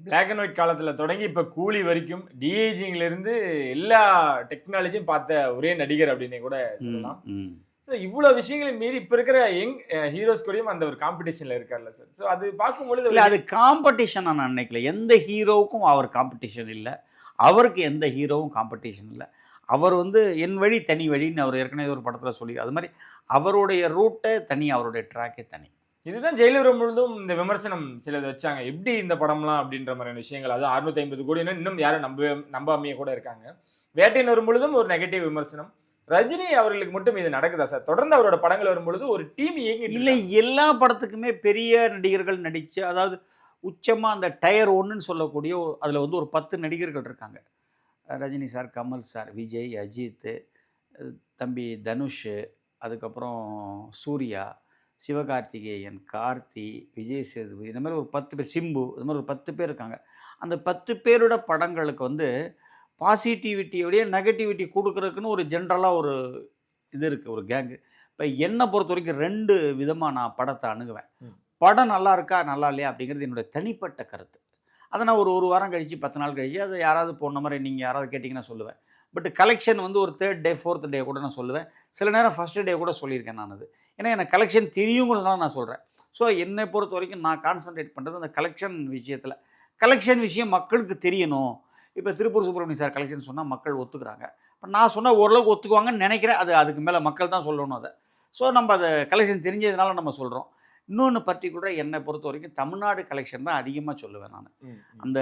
Black and white காலத்துல தொடங்கி இப்ப கூலி வரைக்கும் டிஏஜிங்ல இருந்து எல்லா டெக்னாலஜியும் பார்த்த ஒரே நடிகர் அப்படின்னு கூட சொல்லலாம். ஸோ இவ்வளோ விஷயங்களையும் மீறி இப்போ இருக்கிற யங் ஹீரோஸ் கூடயும் அந்த ஒரு காம்படிஷன்ல இருக்கார்ல சார். ஸோ அது பார்க்கும்பொழுது இல்லை, அது காம்படிஷன் நான் நினைக்கல. எந்த ஹீரோவுக்கும் அவர் காம்படிஷன் இல்லை, அவருக்கு எந்த ஹீரோவும் காம்படிஷன் இல்லை. அவர் வந்து என் வழி தனி வழின்னு அவர் ஏற்கனவே ஒரு படத்தில் சொல்லி, அது மாதிரி அவருடைய ரூட்டே தனி, அவருடைய ட்ராக்கே தனி. இதுதான் ஜெயிலர் முழுதும் இந்த விமர்சனம் சிலது வச்சாங்க, எப்படி இந்த படம்லாம் அப்படின்ற மாதிரியான விஷயங்கள். அது 650 கோடி இன்னும் யாரும் நம்பாமையே கூட இருக்காங்க. வேட்டையின் வரும் பொழுதும் ஒரு நெகட்டிவ் விமர்சனம். ரஜினி அவர்களுக்கு மட்டும் இது நடக்குதா சார்? தொடர்ந்து அவரோட படங்கள் வரும்பொழுது ஒரு டீம் இயங்கி இல்லை, எல்லா படத்துக்குமே பெரிய நடிகர்கள் நடிச்சு, அதாவது உச்சமாக அந்த டயர் ஒன்றுன்னு சொல்லக்கூடிய அதில் வந்து ஒரு 10 நடிகர்கள் இருக்காங்க. ரஜினி சார், கமல் சார், விஜய், அஜித், தம்பி தனுஷ், அதுக்கப்புறம் சூர்யா, சிவகார்த்திகேயன், கார்த்தி, விஜய் சேதுபதி, இந்த மாதிரி ஒரு 10 பேர், சிம்பு, இது மாதிரி ஒரு 10 பேர் இருக்காங்க. அந்த 10 பேரோட படங்களுக்கு வந்து பாசிட்டிவிட்டியோடைய நெகட்டிவிட்டி கொடுக்குறதுக்குன்னு ஒரு ஜென்ரலாக ஒரு இது இருக்குது, ஒரு கேங்கு. இப்போ என்னை பொறுத்த வரைக்கும் 2 விதமாக நான் படத்தை அணுகுவேன். படம் நல்லா இருக்கா நல்லா இல்லையா அப்படிங்கிறது என்னுடைய தனிப்பட்ட கருத்து. அதை நான் ஒரு வாரம் கழித்து 10 நாள் கழித்து அதை யாராவது போன மாதிரி நீங்கள் யாராவது கேட்டிங்கன்னா சொல்லுவேன். பட் கலெக்ஷன் வந்து ஒரு 3rd டே 4th டே கூட நான் சொல்லுவேன். சில நேரம் 1st டே கூட சொல்லியிருக்கேன் நான். அது ஏன்னா எனக்கு கலெக்ஷன் தெரியுங்கிறதுனால நான் சொல்கிறேன். ஸோ என்னை பொறுத்த வரைக்கும் நான் கான்சன்ட்ரேட் பண்ணுறது அந்த கலெக்ஷன் விஷயத்தில். கலெக்ஷன் விஷயம் மக்களுக்கு தெரியணும். இப்போ திருப்பூர் சுப்பிரமணியம் சார் கலெக்ஷன் சொன்னால் மக்கள் ஒத்துக்கிறாங்க. இப்போ நான் சொன்னால் ஓரளவுக்கு ஒத்துக்குவாங்கன்னு நினைக்கிறேன். அதுக்கு மேலே மக்கள் தான் சொல்லணும் அதை. ஸோ நம்ம அதை கலெக்ஷன் தெரிஞ்சதுனால நம்ம சொல்கிறோம். இன்னொன்று பர்டிகுலராக என்னை பொறுத்த வரைக்கும் தமிழ்நாடு கலெக்ஷன் தான் அதிகமாக சொல்லுவேன் நான். அந்த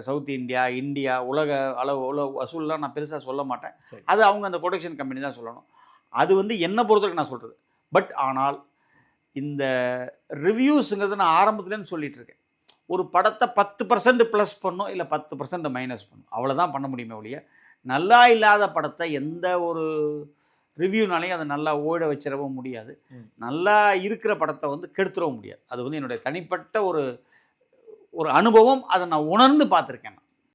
சவுத் இந்தியா உலக அளவு வசூல்லாம் நான் பெருசாக சொல்ல மாட்டேன். அது அவங்க அந்த ப்ரொடக்ஷன் கம்பெனி தான் சொல்லணும். அது வந்து என்னை பொறுத்த வரைக்கும் நான் சொல்கிறது. பட் ஆனால் இந்த ரிவ்யூஸுங்கிறது நான் ஆரம்பத்துலேருந்து சொல்லிகிட்டு இருக்கேன். ஒரு படத்தை 10% ப்ளஸ் பண்ணும், இல்லை 10% மைனஸ் பண்ணும், அவ்வளோதான் பண்ண முடியுமே ஒழிய நல்லா இல்லாத படத்தை எந்த ஒரு ரிவ்யூனாலையும் அதை நல்லா ஓட வச்சிடவும் முடியாது. நல்லா இருக்கிற படத்தை வந்து கெடுத்துடவும் முடியாது. அது வந்து என்னுடைய தனிப்பட்ட ஒரு அனுபவம். அதை நான் உணர்ந்து பார்த்துருக்கேன்.